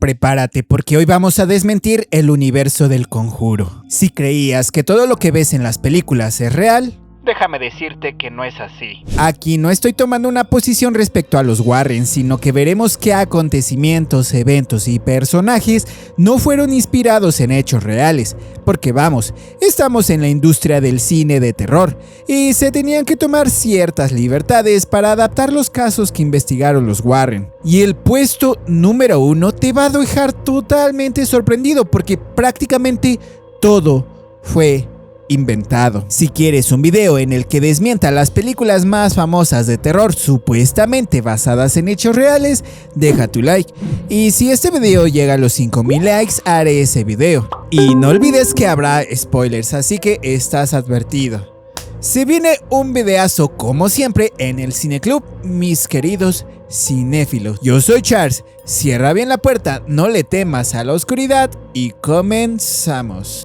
Prepárate porque hoy vamos a desmentir el universo del Conjuro. Si creías que todo lo que ves en las películas es real, déjame decirte que no es así. Aquí no estoy tomando una posición respecto a los Warren, sino que veremos qué acontecimientos, eventos y personajes no fueron inspirados en hechos reales. Porque vamos, estamos en la industria del cine de terror y se tenían que tomar ciertas libertades para adaptar los casos que investigaron los Warren. Y el puesto número 1 te va a dejar totalmente sorprendido porque prácticamente todo fue inventado. Si quieres un video en el que desmienta las películas más famosas de terror supuestamente basadas en hechos reales, deja tu like. Y si este video llega a los 5000 likes, haré ese video. Y no olvides que habrá spoilers, así que estás advertido. Se viene un videazo como siempre en el Cineclub, mis queridos cinéfilos. Yo soy Charles, cierra bien la puerta, no le temas a la oscuridad y comenzamos.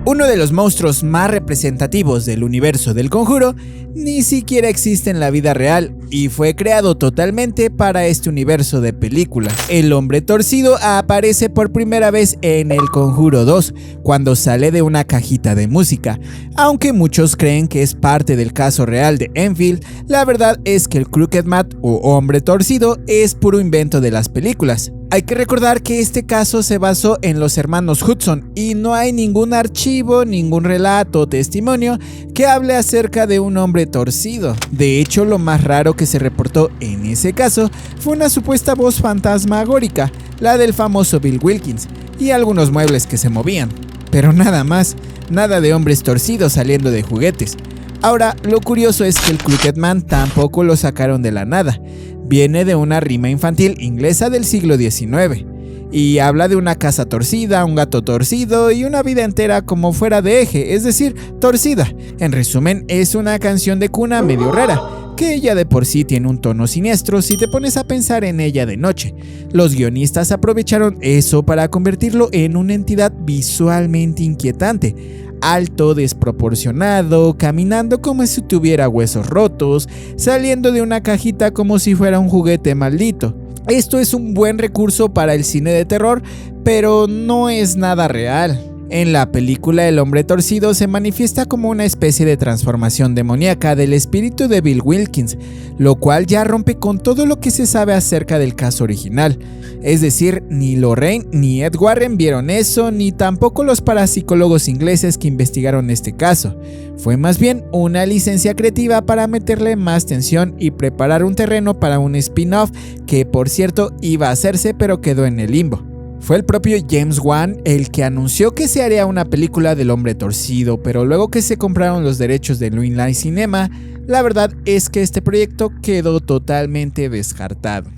Uno de los monstruos más representativos del universo del Conjuro ni siquiera existe en la vida real y fue creado totalmente para este universo de películas. El hombre torcido aparece por primera vez en El Conjuro 2, cuando sale de una cajita de música. Aunque muchos creen que es parte del caso real de Enfield, la verdad es que el Crooked Man o hombre torcido es puro invento de las películas. Hay que recordar que este caso se basó en los hermanos Hudson y no hay ningún archivo, ningún relato o testimonio que hable acerca de un hombre torcido. De hecho, lo más raro que se reportó en ese caso fue una supuesta voz fantasmagórica, la del famoso Bill Wilkins, y algunos muebles que se movían. Pero nada más, nada de hombres torcidos saliendo de juguetes. Ahora, lo curioso es que el Crooked Man tampoco lo sacaron de la nada. Viene de una rima infantil inglesa del siglo XIX y habla de una casa torcida, un gato torcido y una vida entera como fuera de eje, es decir, torcida. En resumen, es una canción de cuna medio rara, que ella de por sí tiene un tono siniestro si te pones a pensar en ella de noche. Los guionistas aprovecharon eso para convertirlo en una entidad visualmente inquietante. Alto, desproporcionado, caminando como si tuviera huesos rotos, saliendo de una cajita como si fuera un juguete maldito. Esto es un buen recurso para el cine de terror, pero no es nada real. En la película El hombre torcido se manifiesta como una especie de transformación demoníaca del espíritu de Bill Wilkins, lo cual ya rompe con todo lo que se sabe acerca del caso original. Es decir, ni Lorraine ni Ed Warren vieron eso, ni tampoco los parapsicólogos ingleses que investigaron este caso. Fue más bien una licencia creativa para meterle más tensión y preparar un terreno para un spin-off que, por cierto, iba a hacerse pero quedó en el limbo. Fue el propio James Wan el que anunció que se haría una película del hombre torcido, pero luego que se compraron los derechos de New Line Cinema, la verdad es que este proyecto quedó totalmente descartado.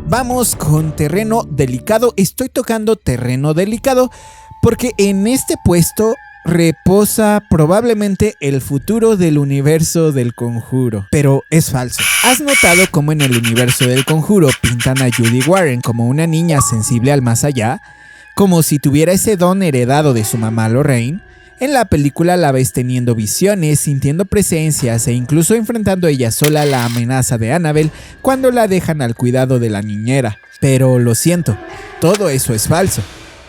Vamos con terreno delicado. Estoy tocando terreno delicado porque en este puesto reposa probablemente el futuro del universo del Conjuro, pero es falso. ¿Has notado cómo en el universo del Conjuro pintan a Judy Warren como una niña sensible al más allá? Como si tuviera ese don heredado de su mamá Lorraine. En la película la ves teniendo visiones, sintiendo presencias e incluso enfrentando ella sola la amenaza de Annabelle cuando la dejan al cuidado de la niñera. Pero lo siento, todo eso es falso.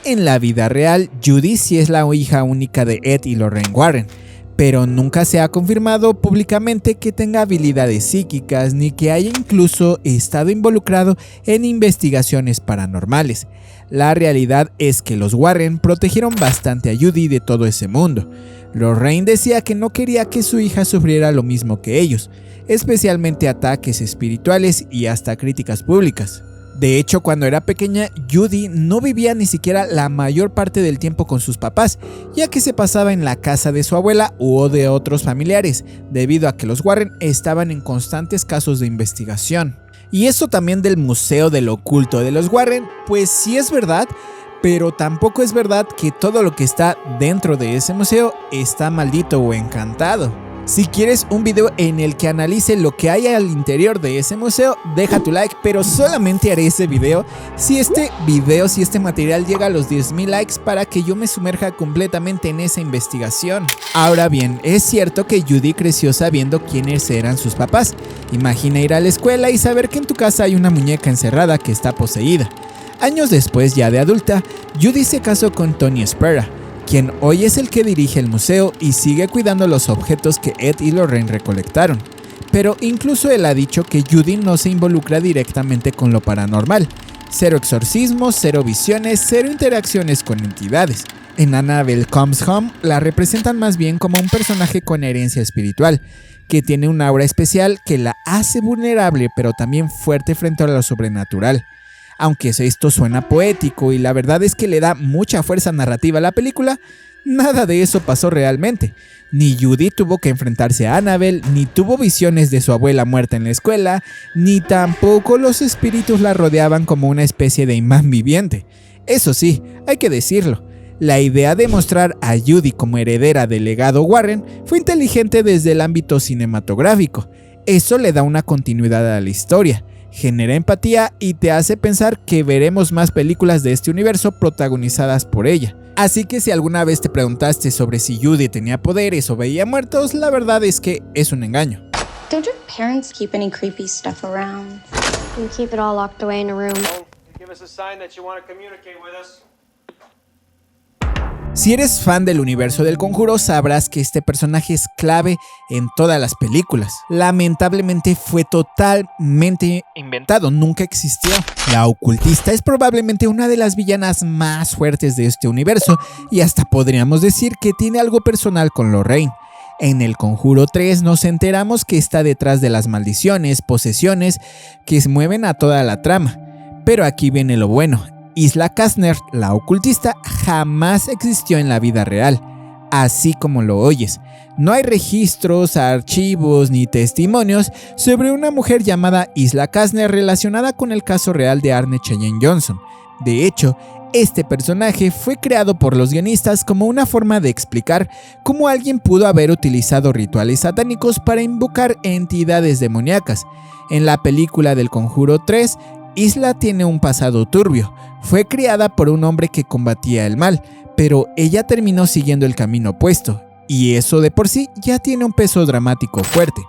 En la vida real, Judy sí es la hija única de Ed y Lorraine Warren, pero nunca se ha confirmado públicamente que tenga habilidades psíquicas ni que haya incluso estado involucrado en investigaciones paranormales. La realidad es que los Warren protegieron bastante a Judy de todo ese mundo. Lorraine decía que no quería que su hija sufriera lo mismo que ellos, especialmente ataques espirituales y hasta críticas públicas. De hecho, cuando era pequeña, Judy no vivía ni siquiera la mayor parte del tiempo con sus papás, ya que se pasaba en la casa de su abuela o de otros familiares, debido a que los Warren estaban en constantes casos de investigación. Y eso también del Museo del Oculto de los Warren, pues sí es verdad, pero tampoco es verdad que todo lo que está dentro de ese museo está maldito o encantado. Si quieres un video en el que analice lo que hay al interior de ese museo, deja tu like, pero solamente haré ese video si este material llega a los 10,000 likes para que yo me sumerja completamente en esa investigación. Ahora bien, es cierto que Judy creció sabiendo quiénes eran sus papás. Imagina ir a la escuela y saber que en tu casa hay una muñeca encerrada que está poseída. Años después, ya de adulta, Judy se casó con Tony Spera, quien hoy es el que dirige el museo y sigue cuidando los objetos que Ed y Lorraine recolectaron. Pero incluso él ha dicho que Judy no se involucra directamente con lo paranormal. Cero exorcismos, cero visiones, cero interacciones con entidades. En Annabelle Comes Home la representan más bien como un personaje con herencia espiritual, que tiene un aura especial que la hace vulnerable pero también fuerte frente a lo sobrenatural. Aunque esto suena poético y la verdad es que le da mucha fuerza narrativa a la película, nada de eso pasó realmente. Ni Judy tuvo que enfrentarse a Annabelle, ni tuvo visiones de su abuela muerta en la escuela, ni tampoco los espíritus la rodeaban como una especie de imán viviente. Eso sí, hay que decirlo, la idea de mostrar a Judy como heredera del legado Warren fue inteligente desde el ámbito cinematográfico. Eso le da una continuidad a la historia, genera empatía y te hace pensar que veremos más películas de este universo protagonizadas por ella. Así que si alguna vez te preguntaste sobre si Judy tenía poderes o veía muertos, la verdad es que es un engaño. Don't your parents keep any creepy stuff around? We keep it all locked away in a room. Give us a sign that you want to communicate with us. Si eres fan del universo del Conjuro, sabrás que este personaje es clave en todas las películas. Lamentablemente fue totalmente inventado, nunca existió. La ocultista es probablemente una de las villanas más fuertes de este universo y hasta podríamos decir que tiene algo personal con Lorraine. En El Conjuro 3 nos enteramos que está detrás de las maldiciones, posesiones que se mueven a toda la trama. Pero aquí viene lo bueno. Isla Kastner, la ocultista, jamás existió en la vida real, así como lo oyes. No hay registros, archivos ni testimonios sobre una mujer llamada Isla Kastner relacionada con el caso real de Arne Cheyenne Johnson. De hecho, este personaje fue creado por los guionistas como una forma de explicar cómo alguien pudo haber utilizado rituales satánicos para invocar entidades demoníacas. En la película del Conjuro 3, Isla tiene un pasado turbio. Fue criada por un hombre que combatía el mal, pero ella terminó siguiendo el camino opuesto, y eso de por sí ya tiene un peso dramático fuerte.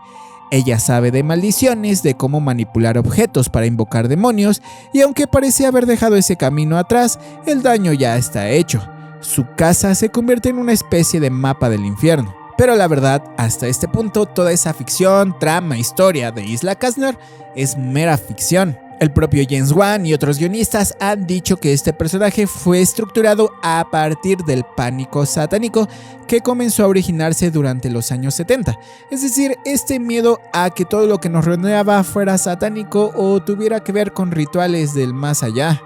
Ella sabe de maldiciones, de cómo manipular objetos para invocar demonios, y aunque parece haber dejado ese camino atrás, el daño ya está hecho. Su casa se convierte en una especie de mapa del infierno. Pero la verdad, hasta este punto, toda esa ficción, trama, historia de Isla Kastner es mera ficción. El propio James Wan y otros guionistas han dicho que este personaje fue estructurado a partir del pánico satánico que comenzó a originarse durante los años 70. Es decir, este miedo a que todo lo que nos rodeaba fuera satánico o tuviera que ver con rituales del más allá.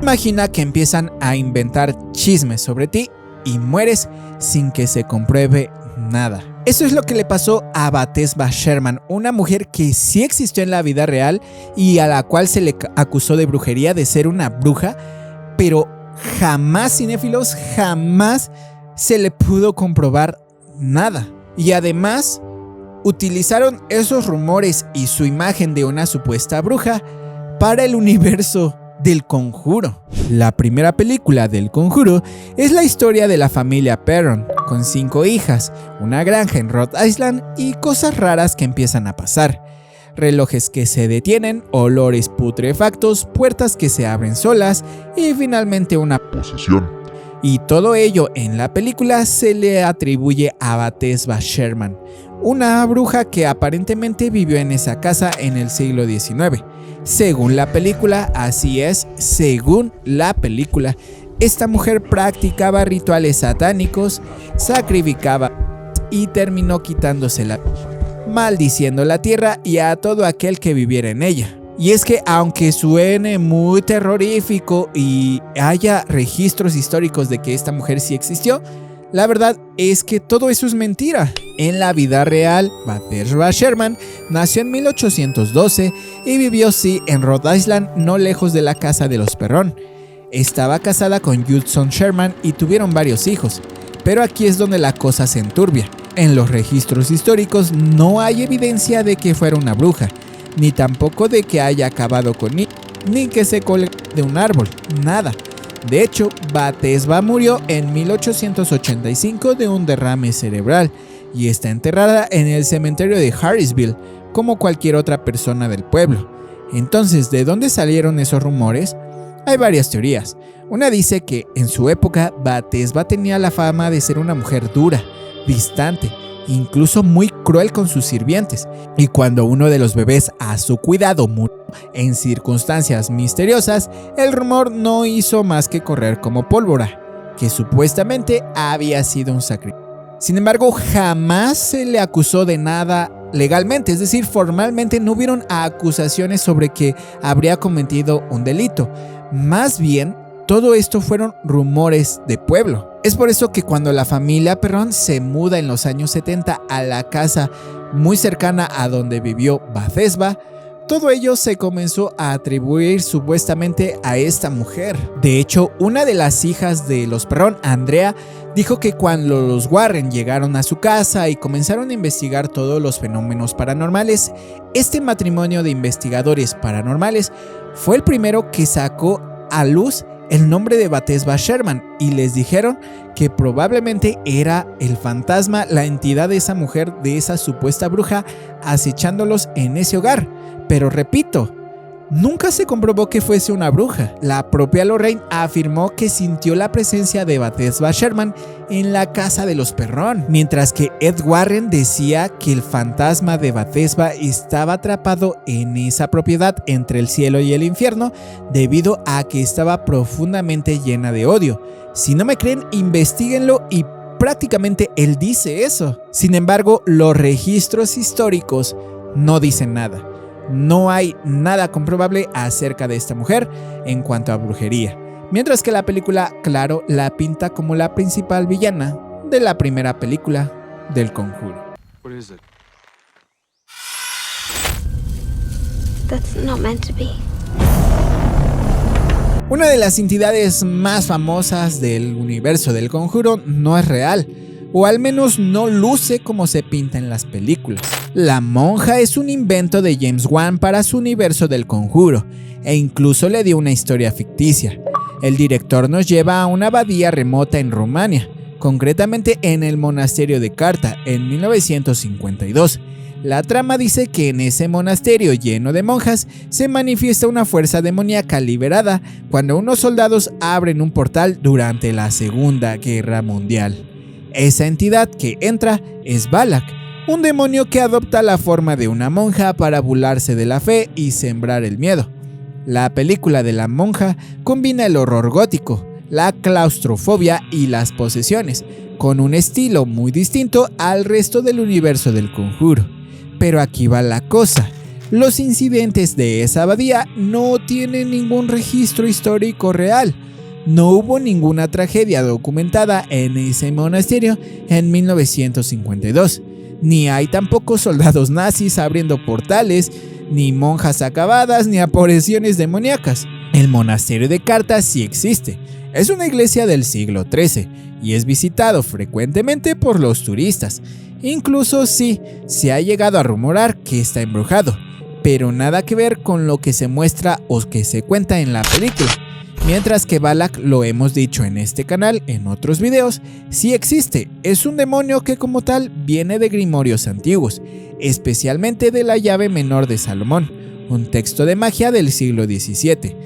Imagina que empiezan a inventar chismes sobre ti y mueres sin que se compruebe nada. Eso es lo que le pasó a Bathsheba Sherman, una mujer que sí existió en la vida real y a la cual se le acusó de brujería, de ser una bruja, pero jamás, cinéfilos, jamás se le pudo comprobar nada. Y además, utilizaron esos rumores y su imagen de una supuesta bruja para el universo del Conjuro. La primera película del Conjuro es la historia de la familia Perron, con 5 hijas, una granja en Rhode Island y cosas raras que empiezan a pasar. Relojes que se detienen, olores putrefactos, puertas que se abren solas y finalmente una posesión. Y todo ello en la película se le atribuye a Bathsheba Sherman, una bruja que aparentemente vivió en esa casa en el siglo XIX. Según la película, así es, según la película, esta mujer practicaba rituales satánicos, sacrificaba y terminó quitándosela, maldiciendo la tierra y a todo aquel que viviera en ella. Y es que aunque suene muy terrorífico y haya registros históricos de que esta mujer sí existió, la verdad es que todo eso es mentira. En la vida real, Bathsheba Sherman nació en 1812 y vivió en Rhode Island, no lejos de la casa de los Perron. Estaba casada con Judson Sherman y tuvieron varios hijos, pero aquí es donde la cosa se enturbia. En los registros históricos no hay evidencia de que fuera una bruja, ni tampoco de que haya acabado con niños, ni que se colgara de un árbol, nada. De hecho, Bathsheba murió en 1885 de un derrame cerebral y está enterrada en el cementerio de Harrisville, como cualquier otra persona del pueblo. Entonces, ¿de dónde salieron esos rumores? Hay varias teorías. Una dice que en su época Bathsheba tenía la fama de ser una mujer dura, distante, incluso muy cruel con sus sirvientes, y cuando uno de los bebés a su cuidado murió en circunstancias misteriosas, el rumor no hizo más que correr como pólvora, que supuestamente había sido un sacrificio. Sin embargo, jamás se le acusó de nada legalmente, es decir, formalmente no hubieron acusaciones sobre que habría cometido un delito. Más bien, todo esto fueron rumores de pueblo. Es por eso que cuando la familia Perron se muda en los años 70 a la casa muy cercana a donde vivió Bathsheba, todo ello se comenzó a atribuir supuestamente a esta mujer. De hecho, una de las hijas de los Perron, Andrea, dijo que cuando los Warren llegaron a su casa y comenzaron a investigar todos los fenómenos paranormales, este matrimonio de investigadores paranormales fue el primero que sacó a luz el nombre de Bathsheba Sherman y les dijeron que probablemente era el fantasma, la entidad de esa mujer, de esa supuesta bruja, acechándolos en ese hogar. Pero repito, nunca se comprobó que fuese una bruja. La propia Lorraine afirmó que sintió la presencia de Bathsheba Sherman en la casa de los Perron, mientras que Ed Warren decía que el fantasma de Bathsheba estaba atrapado en esa propiedad entre el cielo y el infierno debido a que estaba profundamente llena de odio. Si no me creen, investíguenlo y prácticamente él dice eso. Sin embargo, los registros históricos no dicen nada. No hay nada comprobable acerca de esta mujer en cuanto a brujería, mientras que la película, claro, la pinta como la principal villana de la primera película del Conjuro. What is it? That's not meant to be. Una de las entidades más famosas del universo del Conjuro no es real, o al menos no luce como se pinta en las películas. La monja es un invento de James Wan para su universo del Conjuro, e incluso le dio una historia ficticia. El director nos lleva a una abadía remota en Rumania, concretamente en el monasterio de Carta, en 1952. La trama dice que en ese monasterio lleno de monjas se manifiesta una fuerza demoníaca liberada cuando unos soldados abren un portal durante la Segunda Guerra Mundial. Esa entidad que entra es Balak, un demonio que adopta la forma de una monja para burlarse de la fe y sembrar el miedo. La película de la monja combina el horror gótico, la claustrofobia y las posesiones, con un estilo muy distinto al resto del universo del Conjuro. Pero aquí va la cosa. Los incidentes de esa abadía no tienen ningún registro histórico real. No hubo ninguna tragedia documentada en ese monasterio en 1952. Ni hay tampoco soldados nazis abriendo portales, ni monjas acabadas, ni apariciones demoníacas. El monasterio de Carta sí existe. Es una iglesia del siglo XIII y es visitado frecuentemente por los turistas. Incluso sí, se ha llegado a rumorar que está embrujado, pero nada que ver con lo que se muestra o que se cuenta en la película. Mientras que Balak, lo hemos dicho en este canal, en otros videos, sí existe. Es un demonio que como tal viene de grimorios antiguos, especialmente de la llave menor de Salomón, un texto de magia del siglo XVII.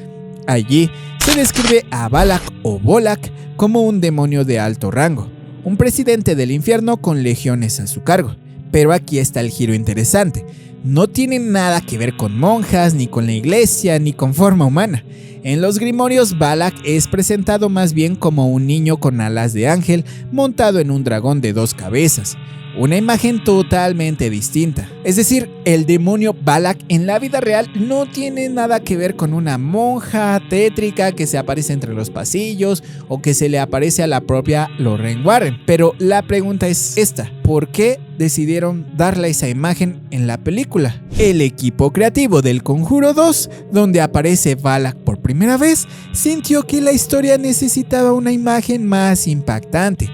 Allí se describe a Balak o Bolak como un demonio de alto rango, un presidente del infierno con legiones a su cargo. Pero aquí está el giro interesante. No tiene nada que ver con monjas, ni con la iglesia, ni con forma humana. En los grimorios, Balak es presentado más bien como un niño con alas de ángel montado en un dragón de 2 cabezas. Una imagen totalmente distinta. Es decir, el demonio Balak en la vida real no tiene nada que ver con una monja tétrica que se aparece entre los pasillos o que se le aparece a la propia Lorraine Warren. Pero la pregunta es esta: ¿por qué decidieron darle esa imagen en la película. El equipo creativo del Conjuro 2, donde aparece Valak por primera vez, sintió que la historia necesitaba una imagen más impactante.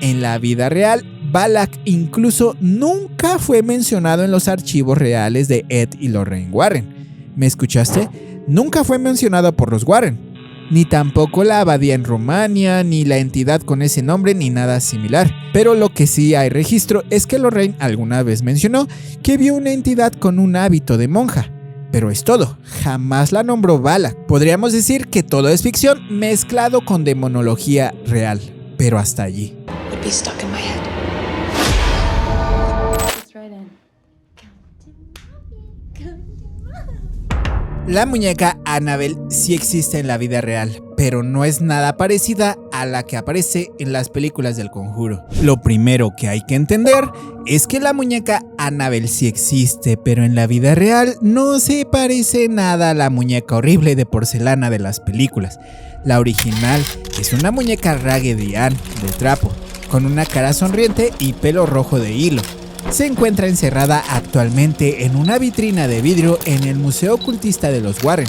En la vida real, Valak incluso nunca fue mencionado en los archivos reales de Ed y Lorraine Warren. ¿Me escuchaste? Nunca fue mencionado por los Warren. Ni tampoco la abadía en Rumania, ni la entidad con ese nombre, ni nada similar. Pero lo que sí hay registro es que Lorraine alguna vez mencionó que vio una entidad con un hábito de monja. Pero es todo, jamás la nombró Valak. Podríamos decir que todo es ficción mezclado con demonología real, pero hasta allí. La muñeca Annabelle sí existe en la vida real, pero no es nada parecida a la que aparece en las películas del Conjuro. Lo primero que hay que entender es que la muñeca Annabelle sí existe, pero en la vida real no se parece nada a la muñeca horrible de porcelana de las películas. La original es una muñeca Raggedy Ann de trapo, con una cara sonriente y pelo rojo de hilo. Se encuentra encerrada actualmente en una vitrina de vidrio en el Museo Ocultista de los Warren,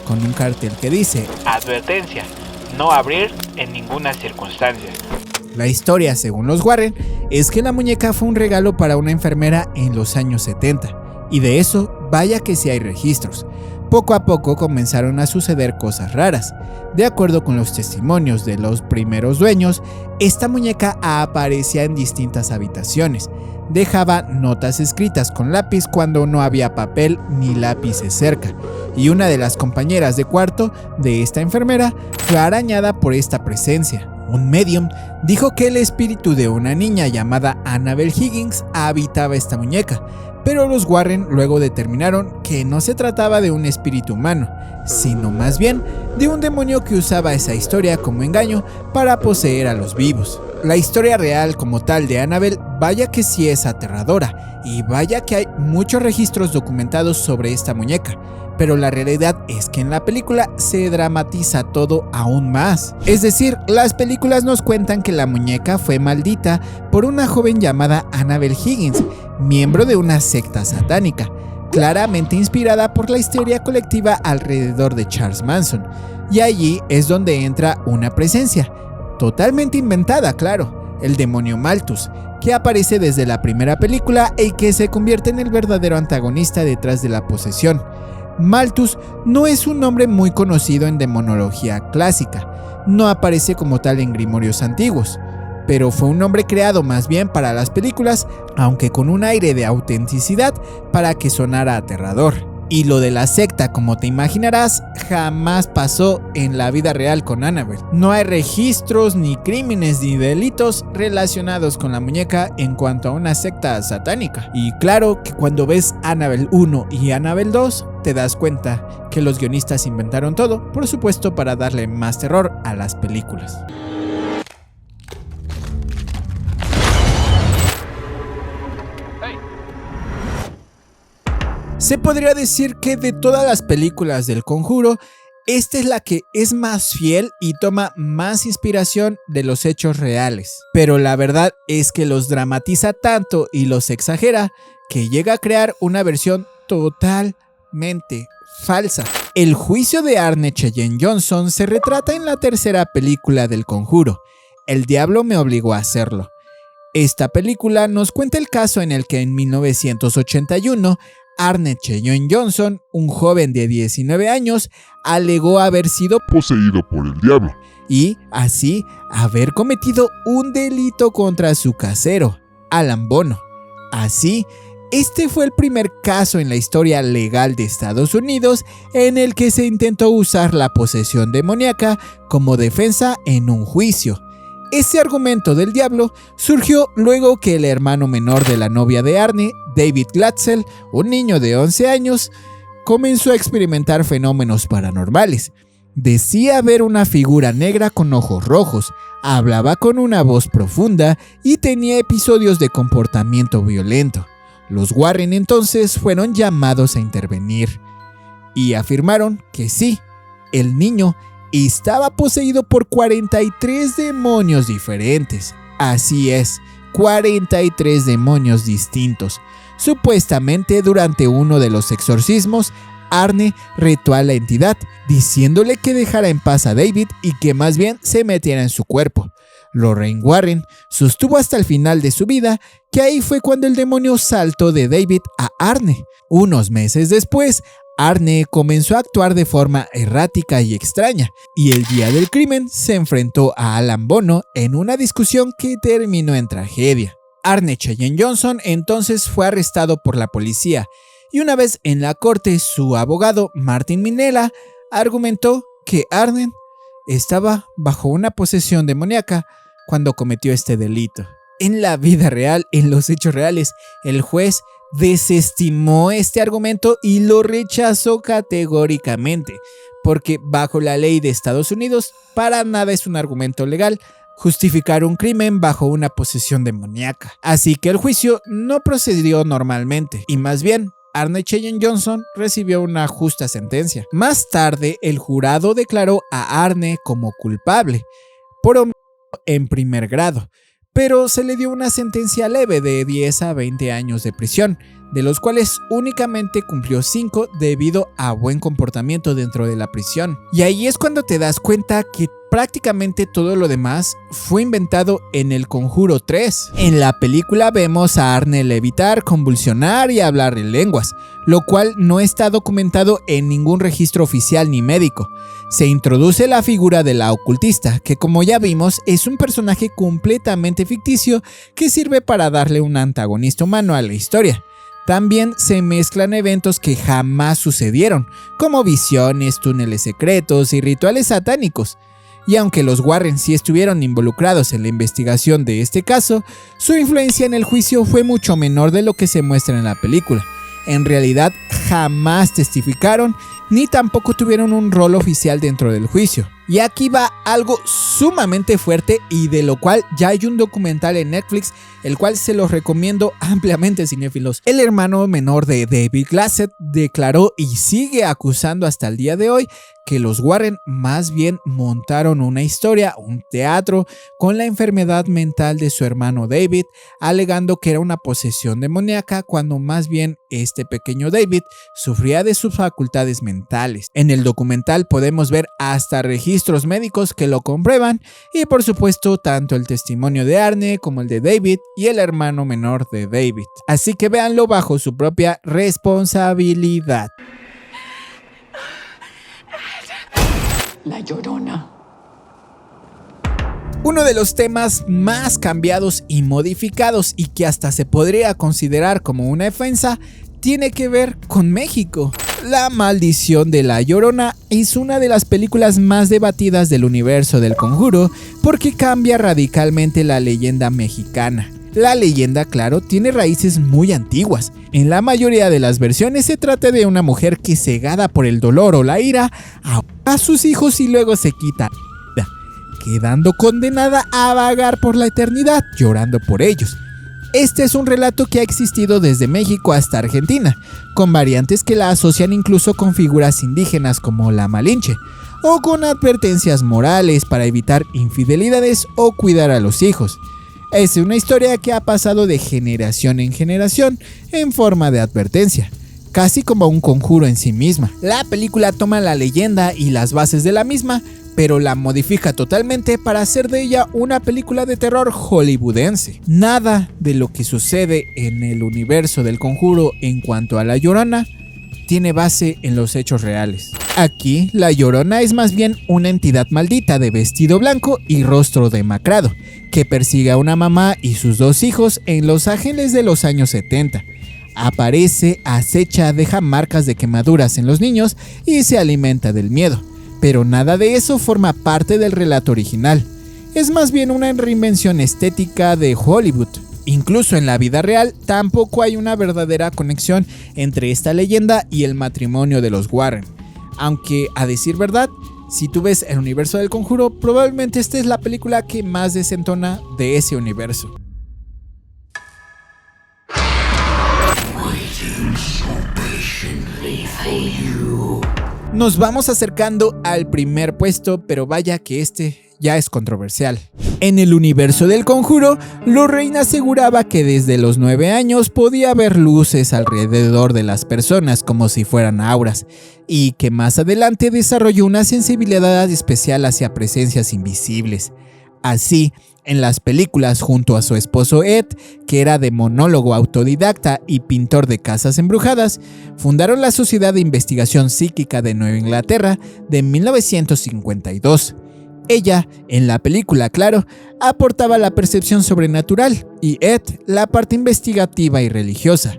con un cartel que dice: advertencia, no abrir en ninguna circunstancia. La historia, según los Warren, es que la muñeca fue un regalo para una enfermera en los años 70, y de eso vaya que sí hay registros. Poco a poco comenzaron a suceder cosas raras. De acuerdo con los testimonios de los primeros dueños, esta muñeca aparecía en distintas habitaciones. Dejaba notas escritas con lápiz cuando no había papel ni lápices cerca, y una de las compañeras de cuarto de esta enfermera fue arañada por esta presencia. Un medium dijo que el espíritu de una niña llamada Annabelle Higgins habitaba esta muñeca, pero los Warren luego determinaron que no se trataba de un espíritu humano, sino más bien de un demonio que usaba esa historia como engaño para poseer a los vivos. La historia real como tal de Annabelle, vaya que sí es aterradora, y vaya que hay muchos registros documentados sobre esta muñeca, pero la realidad es que en la película se dramatiza todo aún más. Es decir, las películas nos cuentan que la muñeca fue maldita por una joven llamada Annabelle Higgins, miembro de una secta satánica, claramente inspirada por la histeria colectiva alrededor de Charles Manson, y allí es donde entra una presencia, totalmente inventada, claro, el demonio Malthus, que aparece desde la primera película y que se convierte en el verdadero antagonista detrás de la posesión. Malthus no es un nombre muy conocido en demonología clásica, no aparece como tal en grimorios antiguos, pero fue un nombre creado más bien para las películas, aunque con un aire de autenticidad para que sonara aterrador. Y lo de la secta, como te imaginarás, jamás pasó en la vida real con Annabelle. No hay registros, ni crímenes, ni delitos relacionados con la muñeca en cuanto a una secta satánica. Y claro que cuando ves Annabelle 1 y Annabelle 2, te das cuenta que los guionistas inventaron todo, por supuesto para darle más terror a las películas. Se podría decir que de todas las películas del Conjuro, esta es la que es más fiel y toma más inspiración de los hechos reales. Pero la verdad es que los dramatiza tanto y los exagera que llega a crear una versión totalmente falsa. El juicio de Arne Cheyenne Johnson se retrata en la tercera película del Conjuro, El diablo me obligó a hacerlo. Esta película nos cuenta el caso en el que en 1981 Arne Cheyenne Johnson, un joven de 19 años, alegó haber sido poseído por el diablo y así haber cometido un delito contra su casero, Alan Bono. Así, este fue el primer caso en la historia legal de Estados Unidos en el que se intentó usar la posesión demoníaca como defensa en un juicio. Ese argumento del diablo surgió luego que el hermano menor de la novia de Arne, David Glatzel, un niño de 11 años, comenzó a experimentar fenómenos paranormales. Decía ver una figura negra con ojos rojos, hablaba con una voz profunda y tenía episodios de comportamiento violento. Los Warren entonces fueron llamados a intervenir y afirmaron que sí, el niño estaba poseído por 43 demonios diferentes. Así es, 43 demonios distintos. Supuestamente durante uno de los exorcismos, Arne retó a la entidad, diciéndole que dejara en paz a David y que más bien se metiera en su cuerpo. Lorraine Warren sostuvo hasta el final de su vida que ahí fue cuando el demonio saltó de David a Arne. Unos meses después, Arne comenzó a actuar de forma errática y extraña, y el día del crimen se enfrentó a Alan Bono en una discusión que terminó en tragedia. Arne Cheyenne Johnson entonces fue arrestado por la policía, y una vez en la corte su abogado Martin Minella argumentó que Arne estaba bajo una posesión demoníaca cuando cometió este delito. En la vida real, en los hechos reales, el juez desestimó este argumento y lo rechazó categóricamente, porque bajo la ley de Estados Unidos, para nada es un argumento legal justificar un crimen bajo una posesión demoníaca. Así que el juicio no procedió normalmente, y más bien, Arne Cheyenne Johnson recibió una justa sentencia. Más tarde, el jurado declaró a Arne como culpable por homicidio en primer grado, pero se le dio una sentencia leve de 10 a 20 años de prisión, de los cuales únicamente cumplió 5 debido a buen comportamiento dentro de la prisión. Y ahí es cuando te das cuenta que prácticamente todo lo demás fue inventado en El Conjuro 3. En la película vemos a Arne levitar, convulsionar y hablar en lenguas, lo cual no está documentado en ningún registro oficial ni médico. Se introduce la figura de la ocultista, que como ya vimos es un personaje completamente ficticio que sirve para darle un antagonista humano a la historia. También se mezclan eventos que jamás sucedieron, como visiones, túneles secretos y rituales satánicos. Y aunque los Warren sí estuvieron involucrados en la investigación de este caso, su influencia en el juicio fue mucho menor de lo que se muestra en la película. En realidad jamás testificaron ni tampoco tuvieron un rol oficial dentro del juicio. Y aquí va algo sumamente fuerte y de lo cual ya hay un documental en Netflix, el cual se los recomiendo ampliamente, cinéfilos. El hermano menor de David Glassett declaró y sigue acusando hasta el día de hoy que los Warren más bien montaron una historia, un teatro, con la enfermedad mental de su hermano David, alegando que era una posesión demoníaca cuando más bien este pequeño David sufría de sus facultades mentales. En el documental podemos ver hasta registros médicos que lo comprueban y por supuesto tanto el testimonio de Arne como el de David y el hermano menor de David. Así que véanlo bajo su propia responsabilidad. La Llorona. Uno de los temas más cambiados y modificados y que hasta se podría considerar como una ofensa tiene que ver con México. La Maldición de La Llorona es una de las películas más debatidas del universo del Conjuro porque cambia radicalmente la leyenda mexicana. La leyenda, claro, tiene raíces muy antiguas. En la mayoría de las versiones se trata de una mujer que, cegada por el dolor o la ira, ahoga a sus hijos y luego se quita la vida, quedando condenada a vagar por la eternidad llorando por ellos. Este es un relato que ha existido desde México hasta Argentina, con variantes que la asocian incluso con figuras indígenas como la Malinche, o con advertencias morales para evitar infidelidades o cuidar a los hijos. Es una historia que ha pasado de generación en generación en forma de advertencia, casi como un conjuro en sí misma. La película toma la leyenda y las bases de la misma, pero la modifica totalmente para hacer de ella una película de terror hollywoodense. Nada de lo que sucede en el universo del Conjuro en cuanto a La Llorona tiene base en los hechos reales. Aquí, La Llorona es más bien una entidad maldita de vestido blanco y rostro demacrado, que persigue a una mamá y sus 2 hijos en Los Ángeles de los años 70. Aparece, acecha, deja marcas de quemaduras en los niños y se alimenta del miedo. Pero nada de eso forma parte del relato original. Es más bien una reinvención estética de Hollywood. Incluso en la vida real tampoco hay una verdadera conexión entre esta leyenda y el matrimonio de los Warren. Aunque, a decir verdad, si tú ves el universo del Conjuro, probablemente esta es la película que más desentona de ese universo. Nos vamos acercando al primer puesto, pero vaya que este ya es controversial. En el universo del Conjuro, Lorraine aseguraba que desde los 9 años podía ver luces alrededor de las personas como si fueran auras, y que más adelante desarrolló una sensibilidad especial hacia presencias invisibles. Así, en las películas junto a su esposo Ed, que era demonólogo autodidacta y pintor de casas embrujadas, fundaron la Sociedad de Investigación Psíquica de Nueva Inglaterra de 1952. Ella, en la película, claro, aportaba la percepción sobrenatural y Ed la parte investigativa y religiosa.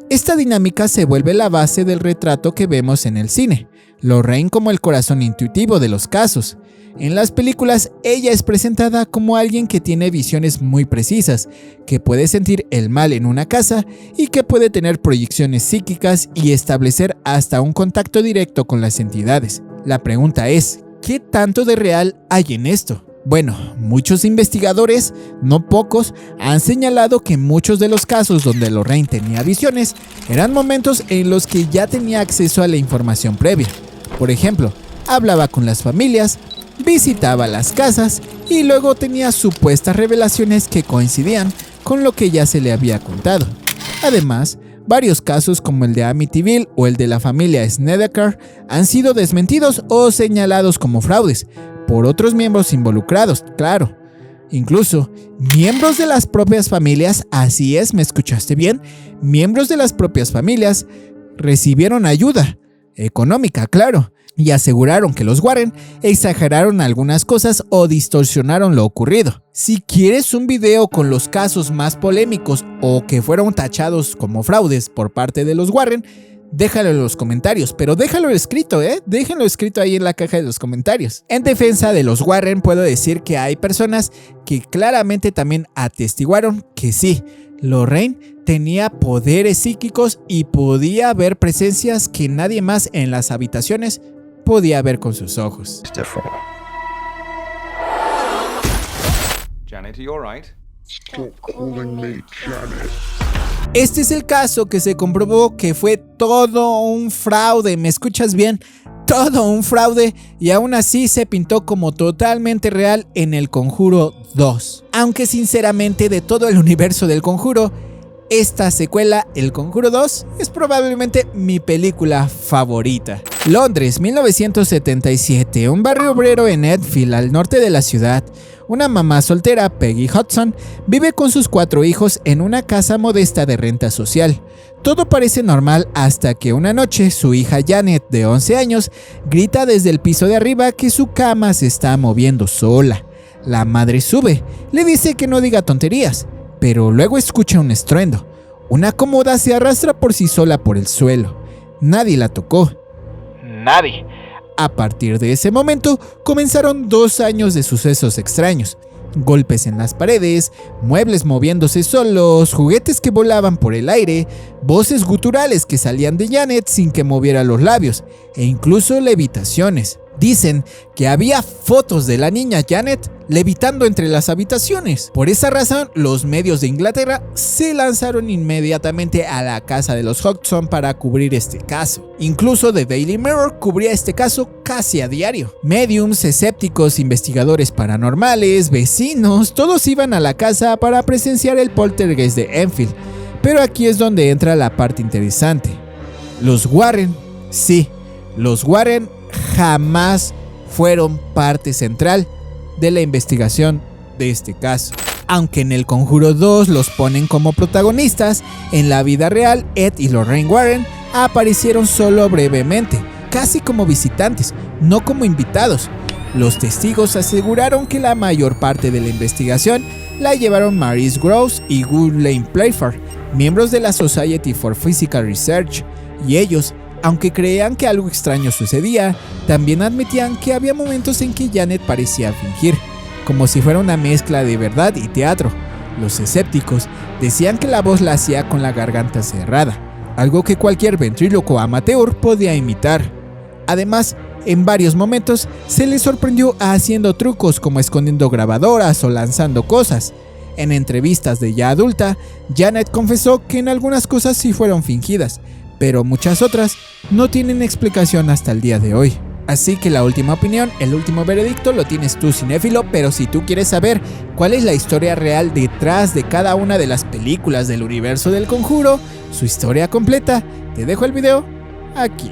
Esta dinámica se vuelve la base del retrato que vemos en el cine, Lorraine como el corazón intuitivo de los casos. En las películas, ella es presentada como alguien que tiene visiones muy precisas, que puede sentir el mal en una casa y que puede tener proyecciones psíquicas y establecer hasta un contacto directo con las entidades. La pregunta es, ¿qué tanto de real hay en esto? Bueno, muchos investigadores, no pocos, han señalado que muchos de los casos donde Lorraine tenía visiones eran momentos en los que ya tenía acceso a la información previa. Por ejemplo, hablaba con las familias, visitaba las casas y luego tenía supuestas revelaciones que coincidían con lo que ya se le había contado. Además, varios casos como el de Amityville o el de la familia Snedeker han sido desmentidos o señalados como fraudes por otros miembros involucrados, claro. Incluso, miembros de las propias familias, así es, ¿me escuchaste bien? Miembros de las propias familias recibieron ayuda económica, claro, y aseguraron que los Warren exageraron algunas cosas o distorsionaron lo ocurrido. Si quieres un video con los casos más polémicos o que fueron tachados como fraudes por parte de los Warren, déjalo en los comentarios, pero déjalo escrito, déjenlo escrito ahí en la caja de los comentarios. En defensa de los Warren puedo decir que hay personas que claramente también atestiguaron que sí, Lorraine tenía poderes psíquicos y podía ver presencias que nadie más en las habitaciones podía ver con sus ojos. Janet, are you all right? Este es el caso que se comprobó que fue todo un fraude, ¿me escuchas bien? Todo un fraude, y aún así se pintó como totalmente real en El Conjuro 2. Aunque sinceramente de todo el universo del Conjuro, esta secuela, El Conjuro 2, es probablemente mi película favorita. Londres, 1977, un barrio obrero en Enfield, al norte de la ciudad. Una mamá soltera, Peggy Hudson, vive con sus 4 hijos en una casa modesta de renta social. Todo parece normal hasta que una noche su hija Janet, de 11 años, grita desde el piso de arriba que su cama se está moviendo sola. La madre sube, le dice que no diga tonterías, pero luego escucha un estruendo. Una cómoda se arrastra por sí sola por el suelo. Nadie la tocó. Nadie. A partir de ese momento comenzaron 2 años de sucesos extraños. Golpes en las paredes, muebles moviéndose solos, juguetes que volaban por el aire, voces guturales que salían de Janet sin que moviera los labios, e incluso levitaciones. Dicen que había fotos de la niña Janet levitando entre las habitaciones. Por esa razón, los medios de Inglaterra se lanzaron inmediatamente a la casa de los Hudson para cubrir este caso. Incluso The Daily Mirror cubría este caso casi a diario. Mediums, escépticos, investigadores paranormales, vecinos, todos iban a la casa para presenciar el poltergeist de Enfield. Pero aquí es donde entra la parte interesante. Los Warren, sí, los Warren jamás fueron parte central de la investigación de este caso. Aunque en El Conjuro 2 los ponen como protagonistas, en la vida real Ed y Lorraine Warren aparecieron solo brevemente, casi como visitantes, no como invitados. Los testigos aseguraron que la mayor parte de la investigación la llevaron Maurice Grosse y Ghislaine Playfair, miembros de la Society for Physical Research, y ellos, aunque creían que algo extraño sucedía, también admitían que había momentos en que Janet parecía fingir, como si fuera una mezcla de verdad y teatro. Los escépticos decían que la voz la hacía con la garganta cerrada, algo que cualquier ventríloco amateur podía imitar. Además, en varios momentos se les sorprendió haciendo trucos como escondiendo grabadoras o lanzando cosas. En entrevistas de ya adulta, Janet confesó que en algunas cosas sí fueron fingidas, pero muchas otras no tienen explicación hasta el día de hoy. Así que la última opinión, el último veredicto lo tienes tú, cinéfilo, pero si tú quieres saber cuál es la historia real detrás de cada una de las películas del universo del Conjuro, su historia completa, te dejo el video aquí.